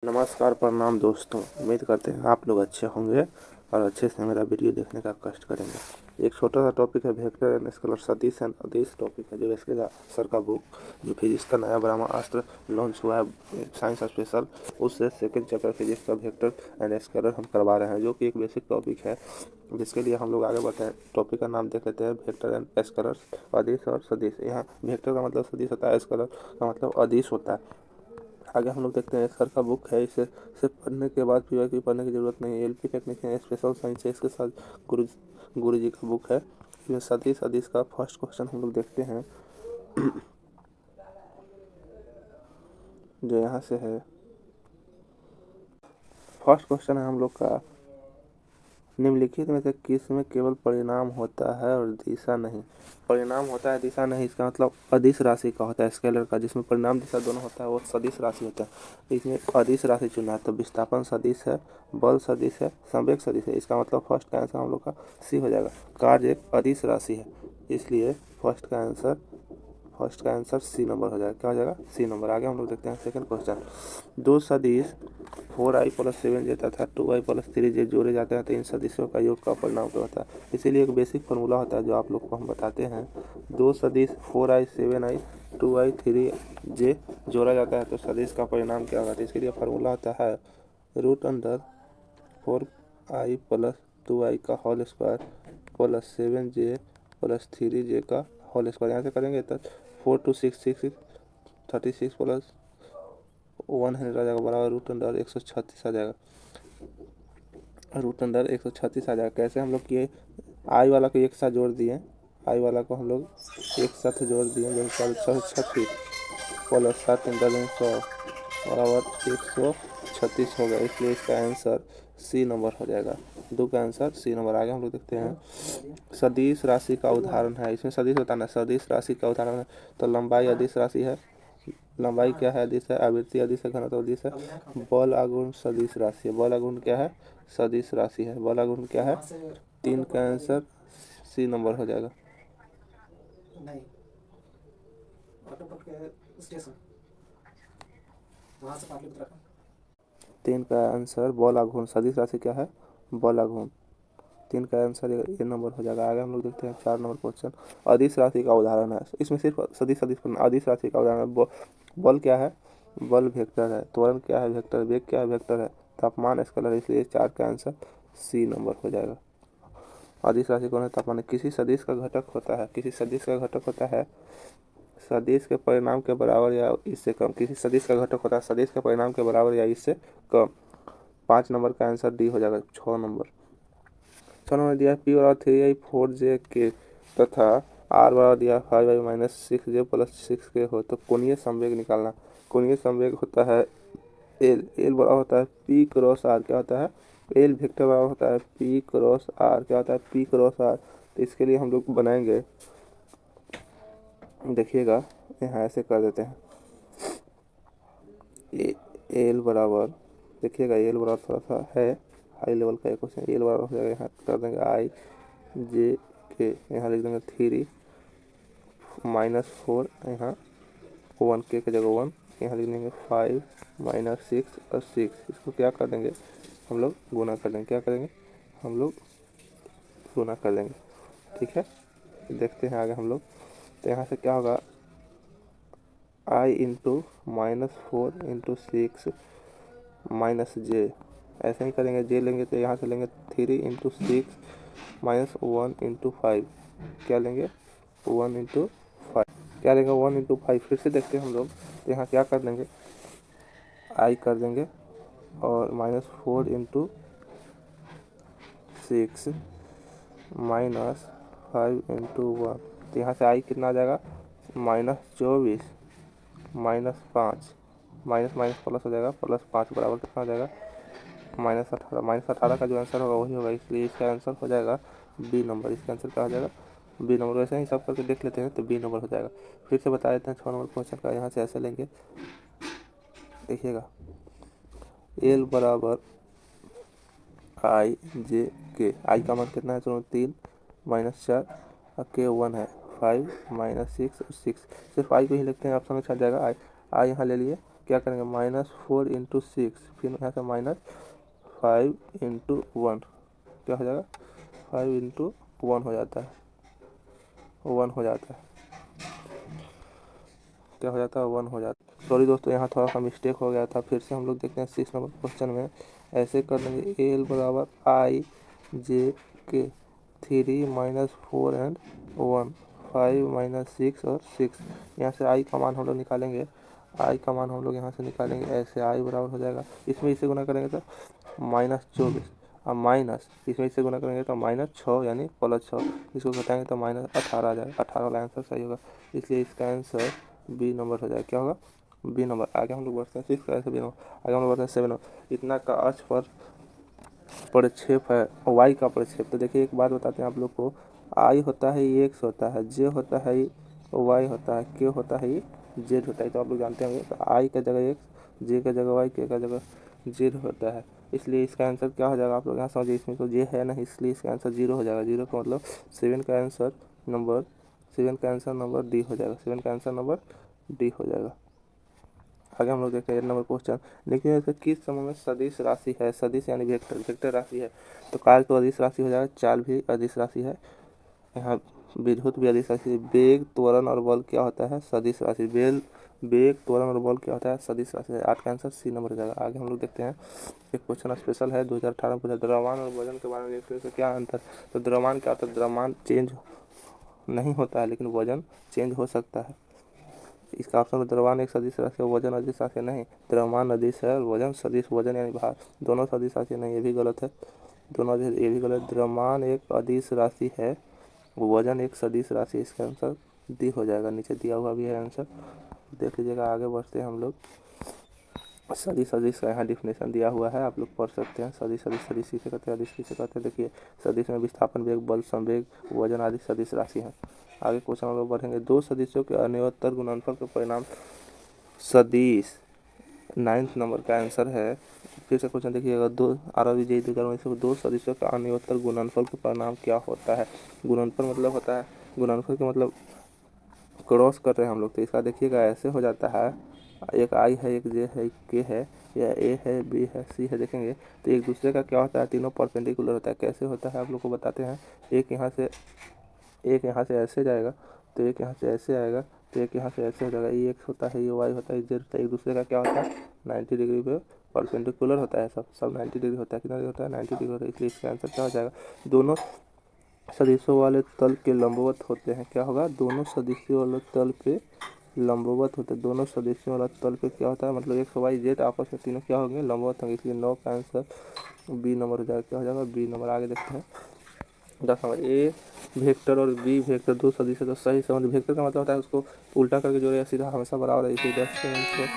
नमस्कार, प्रणाम दोस्तों। उम्मीद करते हैं आप लोग अच्छे होंगे और अच्छे से मेरा वीडियो देखने का कष्ट करेंगे। एक छोटा सा टॉपिक है वेक्टर एंड स्केलर सदिश एंड अदिश टॉपिक है, जो स्केलर सर का बुक जो फिजिक्स का नया ब्रह्मास्त्र लॉन्च हुआ है साइंस स्पेशल, उससे सेकंड चैप्टर फिजिक्स का वेक्टर एंड स्केलर हम करवा रहे हैं, जो कि एक बेसिक टॉपिक है जिसके लिए हम लोग आगे बढ़ते हैं। टॉपिक का नाम देख लेते हैं, वेक्टर एंड स्केलर, अदिश और सदिश। यहाँ वेक्टर का मतलब सदिश होता है, स्केलर का मतलब अदिश होता है। आगे हम लोग देखते हैं, सर का बुक है, इसे सिर्फ पढ़ने के बाद पीवाईक्यू पढ़ने की ज़रूरत नहीं है। एलपी टेक्निक है, स्पेशल साइंस है, इसके साथ गुरु जी का बुक है। इसमें सदिश अदिश का फर्स्ट क्वेश्चन हम लोग देखते हैं, जो यहाँ से है। फर्स्ट क्वेश्चन है हम लोग का, निम्नलिखित में से किस में केवल परिणाम होता है और दिशा नहीं। परिणाम होता है, दिशा नहीं, इसका मतलब अदिश राशि का होता है स्केलर का, जिसमें परिणाम दिशा दोनों होता है वो सदिश राशि होता है। इसमें अदिश राशि चुना है, तो विस्थापन सदिश है, बल सदिश है, संवेग सदिश है। इसका मतलब फर्स्ट का आंसर हम लोग का सी हो जाएगा। कार्य एक अदिश राशि है, इसलिए फर्स्ट का आंसर सी नंबर हो जाएगा। क्या हो जाएगा? C number. आगे हम लोग देखते हैं सेकंड क्वेश्चन। दो सदिश 4i+7j तथा 2i+3j जोड़े जाते हैं तो इन सदिशों का योग का परिणाम क्या होता है। इसीलिए एक बेसिक फार्मूला होता है जो आप लोग को हम बताते हैं। दो सदिश 4i 7i 2i 3j जोड़ा जाता है तो सदिश का परिणाम क्या होगा। तो इसके लिए फार्मूला होता है √4i+2i का whole square plus 7j plus 3j का होल स्क्वायर। यहाँ से करेंगे तो 4 2 6 6 36 प्लस 100 आ जाएगा, बराबर √136 आ जाएगा। √136 आ जाएगा। कैसे हम लोग किए, आई वाला को एक साथ जोड़ दिए, आई वाला को हम लोग एक साथ जोड़ दिए, जैसे 36 प्लस 7×100 बराबर 136 हो गया। इसलिए इसका आंसर सी नंबर हो जाएगा। दो का आंसर सी नंबर। आगे हम लोग देखते हैं, सदिश राशि का उदाहरण है। इसमें सदिश बताना है, सदिश राशि का उदाहरण है तो लंबाई अदिश राशि है। लंबाई क्या है? अदिश है। आवृत्ति अदिश है। घनत्व अदिश है। बल आघूर्ण सदिश राशि है। बल आघूर्ण क्या है? सदिश राशि है। बल आघूर्ण क्या है? 3 का आंसर सी नंबर हो जाएगा। नहीं, स्टेशन वहाँ से पाटलिपुत्र। 3 का आंसर बल आघूर्ण। सदिश राशि क्या है? बल आघूर्ण। 3 का आंसर ये नंबर हो जाएगा। आगे हम लोग देखते हैं 4 नंबर क्वेश्चन। अदिश राशि का उदाहरण है। इसमें सिर्फ सदिश सदिश अदिश राशि का उदाहरण है। बल क्या है? बल वेक्टर है। त्वरण क्या है? वेक्टर। वेग क्या है? वेक्टर है। तापमान स्केलर है, इसलिए 4 का आंसर सी नंबर हो जाएगा। अदिश राशि कौन है? तापमान। किसी सदिश का घटक होता है, किसी सदिश का घटक होता है सदिश के परिणाम के बराबर या इससे कम। किसी सदिश का घटक होता है सदिश के परिणाम के बराबर या इससे कम। 5 नंबर का आंसर डी हो जाएगा। 6 नंबर दिया है, पी बराबर 3i 4j के तथा आर बराबर दिया 5i-6j प्लस 6k हो तो कोणीय संवेग निकालना। कोणीय संवेग होता है एल। एल बराबर होता है पी क्रॉस आर। क्या होता है? एल वेक्टर बराबर होता है पी क्रॉस आर। क्या होता है? P cross R. तो इसके लिए हम लोग बनाएंगे, देखिएगा यहाँ ऐसे कर देते हैं, एल बराबर, देखिएगा एल बराबर थोड़ा सा है हाई लेवल का एक क्वेश्चन। एल बराबर हो जाएगा, यहाँ कर देंगे आई जे के, यहाँ लिख देंगे 3-4, यहाँ 1k की जगह 1, यहाँ लिख देंगे 5-6 और 6। इसको क्या कर देंगे हम लोग? गुना कर देंगे। क्या करेंगे हम लोग? गुना कर देंगे। ठीक है, देखते हैं आगे हम लोग। तो यहाँ से क्या होगा, i इंटू -4 × 6 -j, ऐसे ही करेंगे। जे लेंगे तो यहाँ से लेंगे 3 × 6 -1 × 5। क्या लेंगे? 1 × 5। क्या लेंगे? 1 × 5। फिर से देखते हैं हम लोग, तो यहाँ क्या कर देंगे, i कर देंगे और -4 × 6 -5 × 1। तो यहाँ से i कितना आ जाएगा? -24 -5, माइनस माइनस प्लस हो जाएगा, +5 बराबर कितना हो जाएगा? -18। -18 का जो आंसर होगा वही होगा, इसलिए इसका आंसर हो जाएगा बी नंबर। इसका आंसर क्या हो जाएगा? B number. वैसे ही सब करके देख लेते हैं तो बी नंबर हो जाएगा। फिर से बता देते हैं 6 नंबर क्वेश्चन का। यहाँ से ऐसे लेंगे, देखिएगा एल बराबर आई जे के। आई का मान कितना है? चलो 3 -4 और के 1 है, 5 -6 और 6। सिर्फ आई को ही लिखते हैं, ऑप्शन में छट जाएगा। आई यहाँ ले लिए क्या करेंगे -4 इंटू 6, फिर यहाँ से -5 इंटू 1, क्या हो जाएगा 5 इंटू 1 हो जाता है, 1 हो जाता है, क्या हो जाता है 1 हो जाता है। सॉरी दोस्तों, यहाँ थोड़ा सा मिस्टेक हो गया था। फिर से हम लोग देखते हैं 6 नंबर क्वेश्चन में। ऐसे कर लेंगे एल बराबर आई जे के 3 - 4 एंड 1, 5 - 6 और 6। यहाँ से आई का मान हम लोग निकालेंगे, आई का मान हम लोग यहाँ से निकालेंगे। ऐसे आई बराबर हो जाएगा, इसमें इसे गुना करेंगे तो -24, और माइनस इसमें इसे गुना करेंगे तो -6 यानी +6, इसको घटाएंगे तो -18 आ जाएगा। 18 वाला आंसर सही होगा, इसलिए इसका आंसर बी नंबर हो जाएगा। क्या होगा बी नंबर। आगे हम लोग बढ़ते हैं 6 का आंसर बी नंबर। आगे हम लोग बढ़ते हैं 7 नंबर। इतना का अर्थ पर प्रक्षेप है, वाई का प्रक्षेप। तो देखिए एक बात बताते हैं आप लोग को, आई होता है ये एक्स होता है, जे होता है ये वाई होता है, के होता है ये जेड होता है। तो आप लोग जानते होंगे, तो आई का जगह एक्स, जे का जगह वाई, के का जगह जेड होता है। इसलिए इसका आंसर क्या हो जाएगा, आप लोग यहाँ समझिए। इसमें तो जे है नहीं, इसलिए इसका आंसर 0 हो जाएगा। 0 का मतलब 7 का आंसर नंबर 7 का आंसर नंबर डी हो जाएगा। 7 का आंसर नंबर डी हो जाएगा। आगे हम लोग देखते हैं 8 नंबर क्वेश्चन। देखिए इसका किस समय में सदिश राशि है, सदिश यानी वेक्टर, वेक्टर राशि है। तो काल तो अदिश राशि हो जाएगा, चाल भी अदिश राशि है, यहाँ विद्युत भी अदिश राशि है। वेग, त्वरण और बल क्या होता है, सदिश राशि। वेग, त्वरण और बल क्या होता है, सदिश राशि है। 8 का आंसर सी नंबर हो जाएगा। आगे हम लोग देखते हैं एक क्वेश्चन स्पेशल है 2018 में पूछा, द्रव्यमान और वजन के बारे में देखते हैं तो क्या अंतर। तो द्रव्यमान क्या होता है, द्रव्यमान चेंज नहीं होता है, लेकिन वजन चेंज हो सकता है। इसका ऑप्शन में द्रव्यमान एक सदिश राशि है, वजन अदिश राशि नहीं। द्रव्यमान अदिश है और वजन सदिश, वजन यानी भार, दोनों सदिश राशि नहीं, ये भी गलत है। दोनों ये भी गलत। द्रव्यमान एक अदिश राशि है, वजन एक सदिश राशि। इसका आंसर डी हो जाएगा। नीचे दिया हुआ भी है आंसर, देख लीजिएगा। आगे बढ़ते हैं हम लोग। सदिश सदिश का यहाँ डिफिनेशन दिया हुआ है, आप लोग पढ़ सकते हैं। सदिश सदिश सदिश किसे कहते हैं, अदिश किसे कहते हैं। देखिए सदिश में विस्थापन वेग, बल, संवेग, वजन आदि सदिश राशि है। आगे क्वेश्चन हम लोग बढ़ेंगे। दो सदिशों के अन्योत्तर गुणनफल के परिणाम सदिश। 9th नंबर का आंसर है। फिर से क्वेश्चन देखिएगा, दो RRBJ 2019 में दो सदिशों का अन्योत्तर गुणनफल के परिणाम क्या होता है। गुणनफल मतलब होता है, गुणनफल का मतलब क्रॉस कर रहे हैं हम लोग। तो इसका देखिएगा ऐसे हो जाता है, एक आई है, एक जे है, एक के है, या ए है, बी है, सी है। देखेंगे तो एक दूसरे का क्या होता है, तीनों परपेंडिकुलर होता है। कैसे होता है आप लोग को बताते हैं। एक यहाँ से ऐसे जाएगा, तो एक यहाँ से ऐसे आएगा, तो एक यहाँ से ऐसे हो जाएगा। ये एक्स होता है, ये वाई होता है, ये जेड होता है। एक दूसरे का क्या होता है 90 डिग्री पे परपेंडिकुलर होता है। सब 90 डिग्री होता है। कितना डिग्री होता है 90 डिग्री होता है। इसलिए इसका आंसर क्या हो जाएगा, दोनों सदिशों वाले तल के लंबवत होते हैं। क्या होगा, दोनों सदिशों वाले तल पे लंबवत होते हैं। दोनों सदिशों वाला तल पे क्या होता है, मतलब एक्स वाई जेड आपस में तीनों क्या होंगे, लंबवत होंगे। इसलिए 9 का आंसर बी नंबर हो जाएगा। क्या हो जाएगा, बी नंबर। आगे देखते हैं 10 नंबर। ए वेक्टर और बी वेक्टर दो सदिश है, तो सही संबंध। वेक्टर का मतलब होता है उसको उल्टा करके जोड़े, सीधा हमेशा बराबर है। इसलिए 10 का आंसर,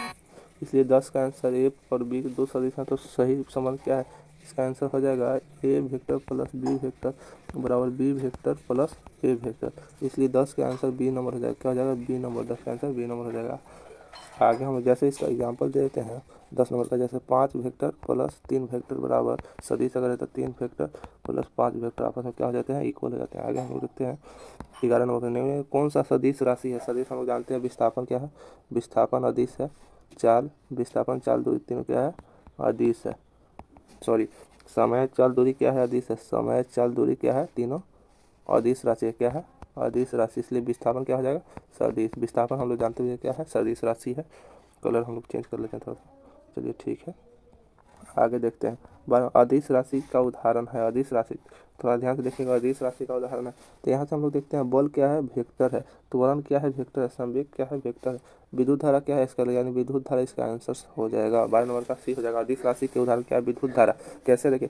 इसलिए 10 का आंसर ए और बी दो सदिश हैं, तो सही संबंध क्या है, इसका आंसर हो जाएगा ए वेक्टर प्लस बी वेक्टर बराबर बी वेक्टर प्लस ए वेक्टर। इसलिए 10 का आंसर बी नंबर हो जाएगा। क्या हो जाएगा, बी नंबर। 10 का आंसर बी नंबर हो जाएगा। आगे हम जैसे इसका एग्जांपल दे देते हैं 10 नंबर का। जैसे 5 वेक्टर प्लस 3 वेक्टर बराबर सदिश अगर है तो 3 वेक्टर प्लस 5 वेक्टर आपस में क्या हो जाते हैं, इक्वल हो जाते हैं। आगे हम लोग देखते हैं 11 नंबर में कौन सा सदिश राशि है। सदिश हम लोग जानते हैं विस्थापन क्या है, विस्थापन अदिश है। चाल, विस्थापन चाल दूरी तीनों क्या है, अदिश है। सॉरी, समय चाल दूरी क्या है, अदिश है। समय चाल दूरी क्या है, तीनों अदिश राशि है। क्या है, अदिश राशि। इसलिए विस्थापन क्या हो जाएगा, सदिश। विस्थापन हम लोग जानते हुए क्या है, सदिश राशि है। कलर हम लोग चेंज कर लेते हैं थोड़ा सा, चलिए ठीक है। आगे देखते हैं अदिश राशि का उदाहरण है। अदिश राशि थोड़ा ध्यान से देखिएगा, अदिश राशि का उदाहरण है। तो यहाँ से हम लोग देखते हैं बल क्या है, वेक्टर है। त्वरण क्या है, वेक्टर है। संवेग क्या है, वेक्टर है। विद्युत धारा क्या है, स्केलर यानी विद्युत धारा। इसका आंसर हो जाएगा 12 नंबर का सी हो जाएगा। अदिश राशि के उदाहरण क्या है, विद्युत धारा। कैसे, देखिए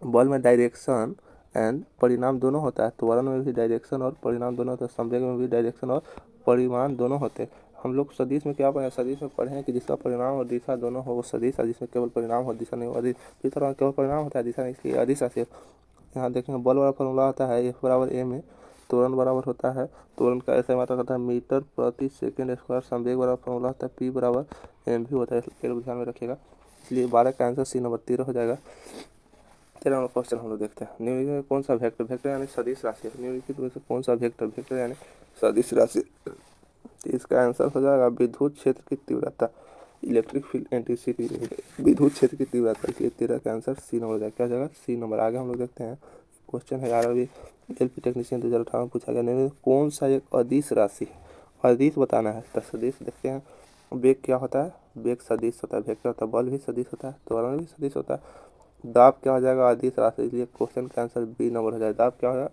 बल में डायरेक्शन एंड परिणाम दोनों होता है। त्वरण में भी डायरेक्शन और परिणाम दोनों होते हैं। संवेग में भी डायरेक्शन और परिमाण दोनों होते हैं। हम लोग सदिश में क्या पढ़े, सदिश में पढ़े हैं कि जिसका परिणाम और दिशा दोनों हो वो सदिश है, जिसमें केवल परिणाम हो दिशा नहीं हो अदिश। इस तरह केवल परिणाम होता है, दिशा नहीं, इसलिए अदिश राशि। यहाँ देखेंगे बल वाला फॉर्मूला होता है F बराबर M है। त्वरण बराबर होता है, त्वरण का ऐसे मात्रा करता है मीटर प्रति सेकंड स्क्वायर। संवेग बराबर फॉर्मूला होता है P बराबर mv होता है। इसलिए ध्यान में रखिएगा। इसलिए 12 का आंसर सी नंबर 13 हो जाएगा। 13 नंबर क्वेश्चन हम लोग देखते हैं। निम्नलिखित में कौन सा वेक्टर, वेक्टर यानी सदिश राशि है। निम्नलिखित में से कौन सा वेक्टर, वेक्टर यानी सदिश राशि। इसका आंसर हो जाएगा विद्युत क्षेत्र की तीव्रता। इलेक्ट्रिक फील्ड इंटेंसिटी, विद्युत क्षेत्र की तीव्रता, इसलिए 13 का आंसर सी नंबर हो जाएगा। क्या हो जाएगा? C number. आगे हम लोग देखते हैं क्वेश्चन है 11वीं एलपी टेक्नीशियन 2018 में पूछा गया, निम्न में कौन सा एक अदिश राशि है? अदिश बताना है। तो सदिश देखते हैं, वेग क्या होता है? वेग सदिश होता है, वेक्टर होता है, बल भी सदिश होता है, त्वरण भी सदिश होता है। दाब क्या हो जाएगा? अदिश राशि, इसलिए क्वेश्चन का आंसर बी नंबर हो जाएगा। दाब क्या होगा?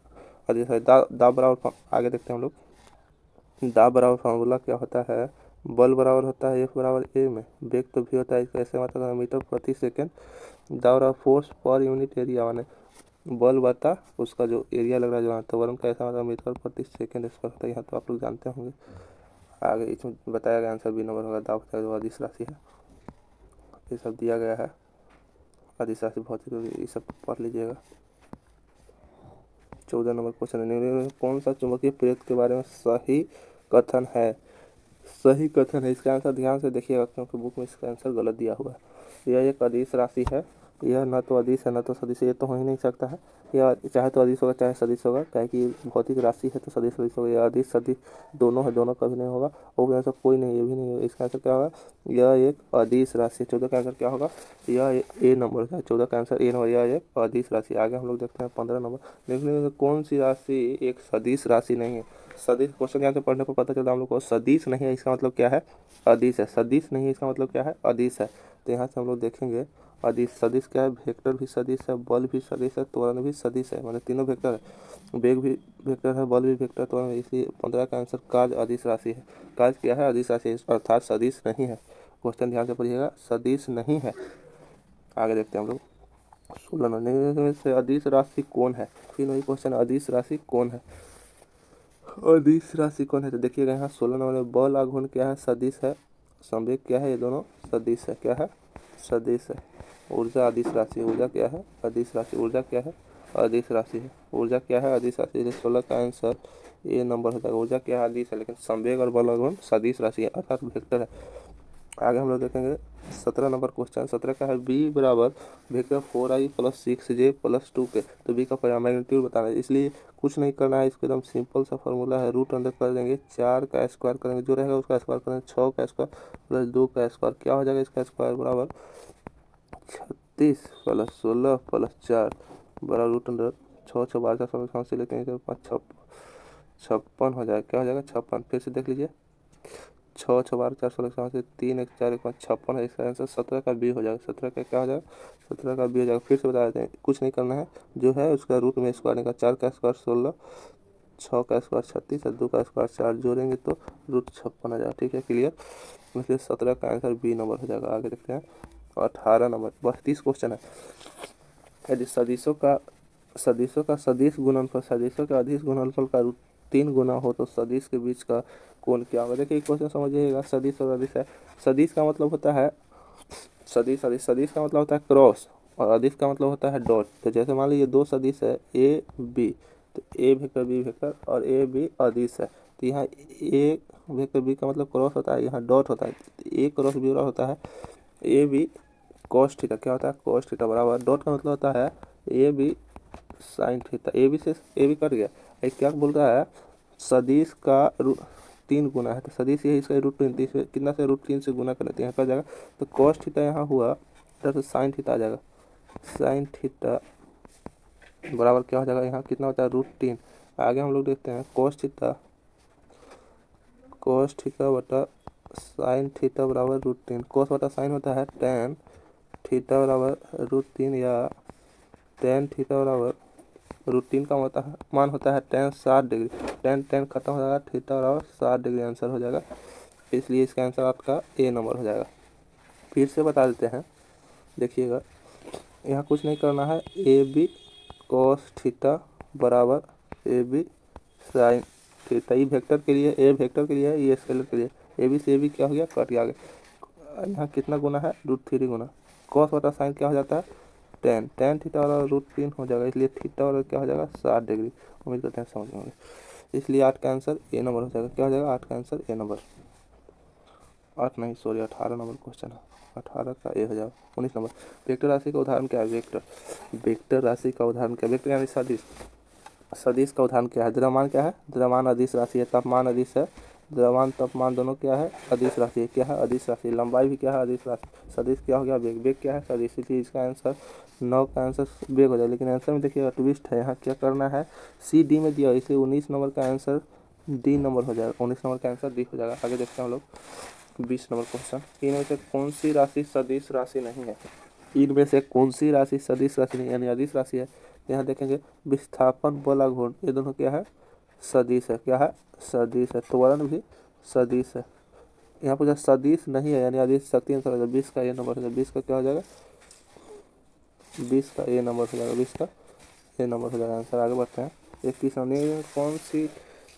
अदिश राशि। दाब बराबर, आगे देखते हैं हम लोग। दाब बराबर फार्मूला क्या होता है? बल बराबर होता है एफ बराबर ए में, वेग तो भी होता है, इसका ऐसे मतलब मीटर प्रति सेकेंड। दाब बराबर फोर्स पर यूनिट एरिया, माने बल बता उसका जो एरिया लग रहा है, जो त्वरण का ऐसा मतलब मीटर प्रति सेकेंड स्क्वायर होता है। यहाँ तो आप लोग जानते होंगे। आगे इसमें बताया गया आंसर बी नंबर होगा। दाब का जो अदिश राशि है, ये सब दिया गया है। अदिश राशि भौतिक, ये सब पढ़ लीजिएगा। 14 नंबर क्वेश्चन है, निम्न में कौन सा चुंबकीय प्रेत के बारे में सही कथन है? सही कथन है, इसका आंसर ध्यान से देखिएगा क्योंकि बुक में इसका आंसर गलत दिया हुआ है। यह एक अदिश राशि है, यह न तो अदिश है न तो सदिश है, ये तो हो ही नहीं सकता है। यह चाहे तो अदिश होगा चाहे सदिश होगा, क्या कि भौतिक राशि है तो सदिश सदिश होगा। यह अदिश सदिश दोनों है, दोनों कभी नहीं होगा। और आंसर कोई नहीं, ये भी नहीं होगा। इसका आंसर क्या होगा? यह एक अदिश राशि है। 14 का आंसर क्या होगा? यह ए नंबर का। 14 का आंसर ए नंबर, यह एक अदिश राशि। आगे हम लोग देखते हैं 15 नंबर, देखने में कौन सी राशि एक सदिश राशि नहीं है? सदिश, क्वेश्चन यहाँ से पढ़ने पर पता चलता है हम लोग को। सदिश नहीं है इसका मतलब क्या है? अदिश है। सदिश नहीं है इसका मतलब क्या है? अदिश है। तो यहाँ से हम लोग देखेंगे अदिश। सदिश क्या है? वेक्टर भी सदिश है, बल भी सदिश है, त्वरण भी सदिश है, मतलब तीनों वेक्टर है। वेग भी वेक्टर है, बल भी वेक्टर, त्वरण, इसलिए 15 का आंसर कार्य अदिश राशि है। कार्य क्या है? अदिश राशि, अर्थात सदिश नहीं है। क्वेश्चन ध्यान से पढ़िएगा, सदिश नहीं है। आगे देखते हैं हम लोग 16 नंबर में से अदिश राशि कौन है? फिर वही क्वेश्चन, अदिश राशि कौन है? अदिश राशि कौन है? तो देखिएगा यहाँ 16 नंबर में बल आघूर्ण क्या है? सदिश है। संवेग क्या है? ये दोनों सदिश है। क्या है? सदिश है। ऊर्जा अदिश राशि, ऊर्जा क्या है? अदिश राशि। ऊर्जा क्या है? अदिश राशि है। ऊर्जा क्या है? अदिश राशि। 16 का आंसर ए नंबर होता है। ऊर्जा क्या है? अदिश है, लेकिन संवेग और बल आघूर्ण सदिश राशि है, अर्थात वेक्टर है। आगे हम लोग देखेंगे 17 नंबर क्वेश्चन। 17 का है बी बराबर vector 4i plus 6j plus 2 के, तो बी का मैग्नीट्यूड बताना है। इसलिए कुछ नहीं करना है, इसको एकदम सिंपल सा फॉर्मूला है, रूट अंडर कर देंगे, 4 का स्क्वायर करेंगे, जो रहेगा उसका स्क्वायर करेंगे, 6 का स्क्वायर प्लस 2 का स्क्वायर, क्या हो जाएगा? इसका स्क्वायर बराबर 36 प्लस 16 प्लस 4 बराबर रूट अंडर 6 6 12 4 से लेते हैं 5 56 हो जाएगा। क्या हो जाएगा? 56। फिर से देख लीजिए, 6 6 12 4 16 से 3 1 4 1 5 56 है। इसका आंसर 17 का बी हो जाएगा। 17 का क्या हो जाएगा? 17 का बी हो जाएगा। फिर से बता देते हैं, कुछ नहीं करना है, जो है उसका रूट में स्क्वायर निकाल, 4 का स्क्वायर 16, 6 का स्क्वायर 36 और 2 का स्क्वायर 4 जोड़ेंगे तो रूट 56 आ जाएगा। ठीक है, क्लियर। इसलिए 17 का आंसर बी नंबर हो जाएगा। आगे देखते हैं 18 नंबर, बस 30 क्वेश्चन है। यदि सदिशों का सदिश गुणनफल, सदिशों के अदिश गुणनफल का रूट 3 गुना हो तो सदिश के बीच का कोण क्या होगा? देखिए क्वेश्चन समझिएगा, सदिश और अदिश है। सदिश का मतलब होता है सदिश, सदिश का मतलब होता है क्रॉस, और अदिश का मतलब होता है डॉट। तो जैसे मान लीजिए दो सदिश है ए बी, तो ए वेक्टर बी वेक्टर और ए बी अदिश है। तो यहाँ ए वेक्टर बी का मतलब क्रॉस होता है, यहाँ डॉट होता है, ए क्रॉस बी होता है ए बी कॉस थीटा। क्या होता है? कॉस थीटा बराबर डॉट का मतलब होता है A B sine theta. A B से ए बी कट गया। ये क्या बोल रहा है? सदिश का 3 गुना है, तो सदिश यही इसका रूट 3 कितना से रूट 3 से गुना कर लेते हैं, यहाँ पर जाएगा तो कॉस थीटा यहाँ हुआ, इधर से साइन थीटा आ जाएगा। साइन थीटा बराबर क्या हो जाएगा? यहाँ कितना होता है? रूट 3। आगे हम लोग देखते हैं कॉस थीटा बटा साइन थीटा बराबर रूट 3। कॉस बटा साइन होता है टेन थीटा बराबर रूट 3, या टेन थीटा बराबर रूट 3 का मान होता है टेन 60 डिग्री। टेन टेन खत्म हो जाएगा, थीटा बराबर 60 डिग्री आंसर हो जाएगा। इसलिए इसका आंसर आपका ए नंबर हो जाएगा। फिर से बता देते हैं, देखिएगा यहाँ कुछ नहीं करना है, ए बी कॉस थीटा बराबर ए बी साइन थीटा। ये वेक्टर के लिए, ए वेक्टर के लिए है, ये स्केलर के लिए। ए बी से ए बी क्या हो गया? कट गया। यहाँ कितना गुना है? रूट 3 गुना। कॉस बटा साइन क्या हो जाता है? टेन टेन थीटा वाला रूट 3 हो जाएगा, इसलिए थीटा वाला क्या हो जाएगा? 60 डिग्री। उम्मीद करते हैं समझ में होंगे। इसलिए 8 का आंसर ए नंबर हो जाएगा। क्या हो जाएगा? 8 का आंसर ए नंबर। 8 नहीं सॉरी 18 नंबर क्वेश्चन है, 18 का ए हो जाएगा। 19 नंबर, वेक्टर राशि का उदाहरण क्या है? वेक्टर राशि का उदाहरण क्या है? वेक्टर यानी सदिश। सदिश का उदाहरण क्या है? द्रव्यमान क्या है? द्रव्यमान अदिश राशि है, तापमान अदिश है, द्रव्यमान तापमान दोनों क्या है, अदिश राशि है। क्या है, अदिश राशि। लंबाई भी क्या है, अदिश राशि। सदिश क्या हो गया, वेग। वेग क्या है, सदिश। इसलिए इसका आंसर 9 का आंसर वेग हो जाए। लेकिन आंसर में देखिएगा ट्विस्ट है, यहाँ क्या करना है, सी डी में दिया, इसलिए 19 नंबर का आंसर डी नंबर हो जाएगा। 19 नंबर का आंसर डी हो जाएगा। आगे देखते हैं हम लोग 20 नंबर क्वेश्चन। इनमें से कौन सी राशि सदिश राशि नहीं है, इनमें से कौन सी राशि सदिश राशि नहीं यानी अदिश राशि है। यहाँ देखेंगे विस्थापन बल आघूर्ण, ये दोनों क्या है, सदिश है। क्या है, सदिश है। त्वरण भी सदिश है। यहाँ पर सदिश नहीं है यानी अदिश शक्ति आंसर हो जाएगा। 20 का ये नंबर हो जाएगा। 20 का क्या हो जाएगा, 20 का ए नंबर हो जाएगा। 20 का ए नंबर हो जाएगा आंसर। आगे बढ़ते हैं 21 में कौन सी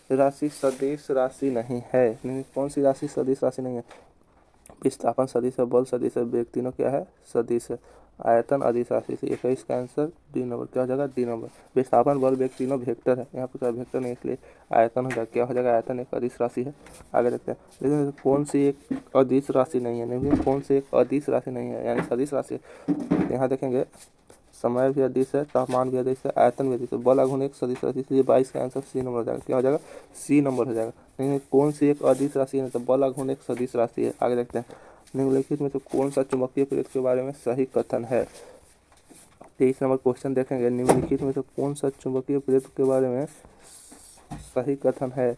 राशि सदिश राशि नहीं है, कौन सी राशि सदिश राशि नहीं है। विस्थापन सदिश है, बल सदिश है, वेग तीनों क्या है, सदिश है। आयतन अदिश राशि से 21 का आंसर डी नंबर क्या हो जाएगा, डी नंबर। विस्थापन बल वेग तीनों वेक्टर है, यहाँ पर वेक्टर नहीं इसलिए आयतन हो जाएगा। क्या हो जाएगा, आयतन एक अदिश राशि है। आगे देखते हैं लेकिन कौन सी एक अदिश राशि नहीं है, नहीं कौन सी एक अदिश राशि नहीं है यानी सदिश राशि है। यहाँ देखेंगे समय भी अदिश है, तापमान भी अदिश है, आयतन भी अदिश है, बल आघूर्ण एक सदिश राशि, इसलिए 22 का आंसर सी नंबर हो जाएगा। क्या हो जाएगा, सी नंबर हो जाएगा। नहीं कौन सी एक अदिश राशि है, तो बल आघूर्ण एक सदिश राशि है। आगे देखते हैं निम्नलिखित में से कौन सा चुंबकीय प्रेत के बारे में सही कथन है। 23 नंबर क्वेश्चन देखेंगे निम्नलिखित में से कौन सा चुंबकीय प्रेत के बारे में सही कथन है।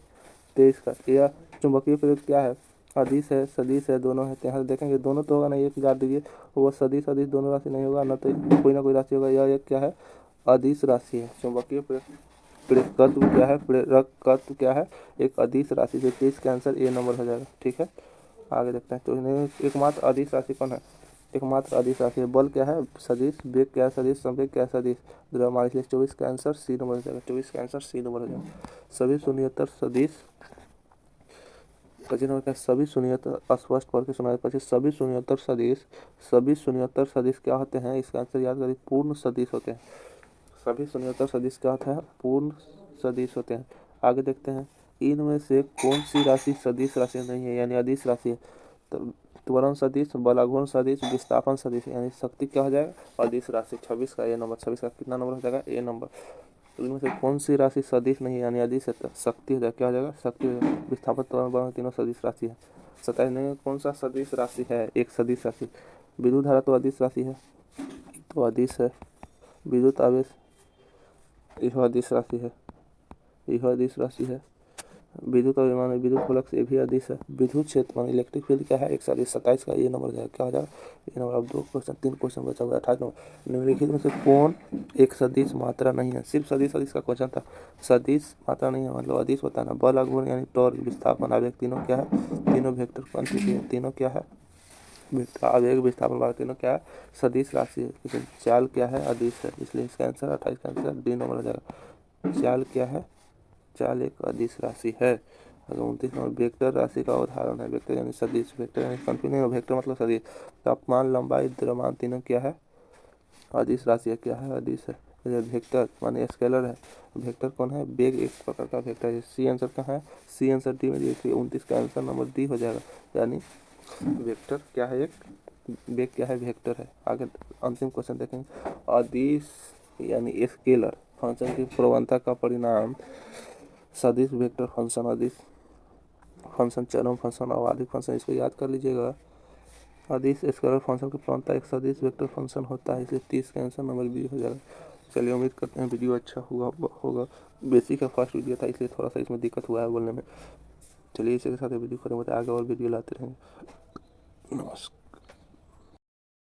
23 का यह चुंबकीय प्रेत क्या है, अदिश है, सदिश है, दोनों है। यहाँ देखेंगे दोनों तो होगा नहीं, एक गाड़ दीजिए, वो सदिश अदिश दोनों राशि नहीं होगा, न तो कोई ना कोई राशि होगा। यह एक क्या है, अदिश राशि है। चुंबकीय प्रेरकत्व क्या है, प्रेरकत्व क्या है, एक अदिश राशि से। 23 का आंसर ए नंबर हो जाएगा। ठीक है, आगे देखते हैं। तो एकमात्र अदिश राशि कौन है, एकमात्र अदिश राशि है। बल क्या है, सदिश। वेग क्या है, सदिश। संवेग क्या है, सदिश। द्रव्यमान, इसलिए 24 का आंसर सी नंबर हो जाएगा। 24 का आंसर सी नंबर हो जाएगा। सभी शून्यतर सदिश, 25 नंबर का सभी शून्यतर स्पष्ट पढ़ के सुनाए। 25 सभी शून्यतर सदिश, सभी शून्यतर सदिश क्या होते हैं, इसका आंसर याद करिए, पूर्ण सदिश होते हैं। सभी शून्यतर सदिश क्या होता है, पूर्ण सदिश होते हैं। आगे देखते हैं इनमें से कौन सी राशि सदिश राशि नहीं है यानी अदिश राशि है। तो त्वरण सदिश, बल आघूर्ण सदिश, विस्थापन सदिश यानी शक्ति क्या हो जाएगा, अदिश राशि। 26 का ए नंबर। 26 का कितना नंबर हो जाएगा, ए नंबर। तो इनमें से कौन सी राशि सदिश नहीं है यानी अदिश है, शक्ति हो जाएगा। क्या हो जाएगा, शक्ति हो जाएगा। विस्थापन त्वरण बल तीनों सदिश राशि है। 27 में कौन सा सदिश राशि है, एक सदिश राशि। विद्युत धारा तो अदिश राशि है, तो अदिश है। विद्युत आवेश यह अदिश राशि है, यह अदिश राशि है। विद्युत अभिमान विद्युत फ्लक्स ये भी अदिश है। विद्युत क्षेत्र मान इलेक्ट्रिक फील्ड क्या है, 127 का ये नंबर जाएगा। क्या हो जाएगा, ये नंबर। अब 2 क्वेश्चन 3 क्वेश्चन बचा हुआ है। 28 नंबर निम्नलिखित में से कौन एक सदिश मात्रा नहीं है। सिर्फ सदिश सदिश का क्वेश्चन था, सदिश मात्रा नहीं है मतलब अदिश बताना। बल आघूर्ण यानी टॉर्क, विस्थापन, आवेग तीनों क्या है, तीनों वेक्टर क्वांटिटी है। तीनों क्या है, आवेग, विस्थापन, बल तीनों क्या है, सदिश राशि है। लेकिन चाल क्या है, अदिश है, इसलिए इसका आंसर 28 का आंसर डी नंबर हो जाएगा। चाल क्या है, चाल एक अदिश राशि है। अगर 29 नंबर वेक्टर राशि का उदाहरण है। वेक्टर यानी सदिश, वेक्टर यानी कंफ्यूजन, वेक्टर मतलब सदिश। तापमान, लंबाई, द्रव्यमान तीनों क्या है, अदिश राशि है। क्या है, अदिश है। वेक्टर माने स्केलर है। वेक्टर कौन है, वेग एक प्रकार का वेक्टर है। सी आंसर कहाँ है, सी आंसर डी में दिए थे। 29 का आंसर नंबर डी हो जाएगा। यानी वेक्टर क्या है, एक वेग क्या है, वेक्टर है। आगे अंतिम क्वेश्चन देखेंगे। अदिश यानी स्केलर फंक्शन की प्रवणता का परिणाम सदिश, वेक्टर फंक्शन, अदिश फंक्शन, चरम फंक्शन, अवाधिक फंक्शन, इसको याद कर लीजिएगा। अदिश स्केलर फंक्शन की प्रवणता एक सदिश वेक्टर फंक्शन होता है, इसलिए 30 का आंसर नंबर बी हो जाएगा। चलिए उम्मीद करते हैं वीडियो अच्छा हुआ होगा। बेसिक का फर्स्ट वीडियो था इसलिए थोड़ा सा इसमें दिक्कत हुआ है बोलने में। चलिए इसी के साथ वीडियो खत्म होता है, आगे और वीडियो लाते रहेंगे। नमस्कार।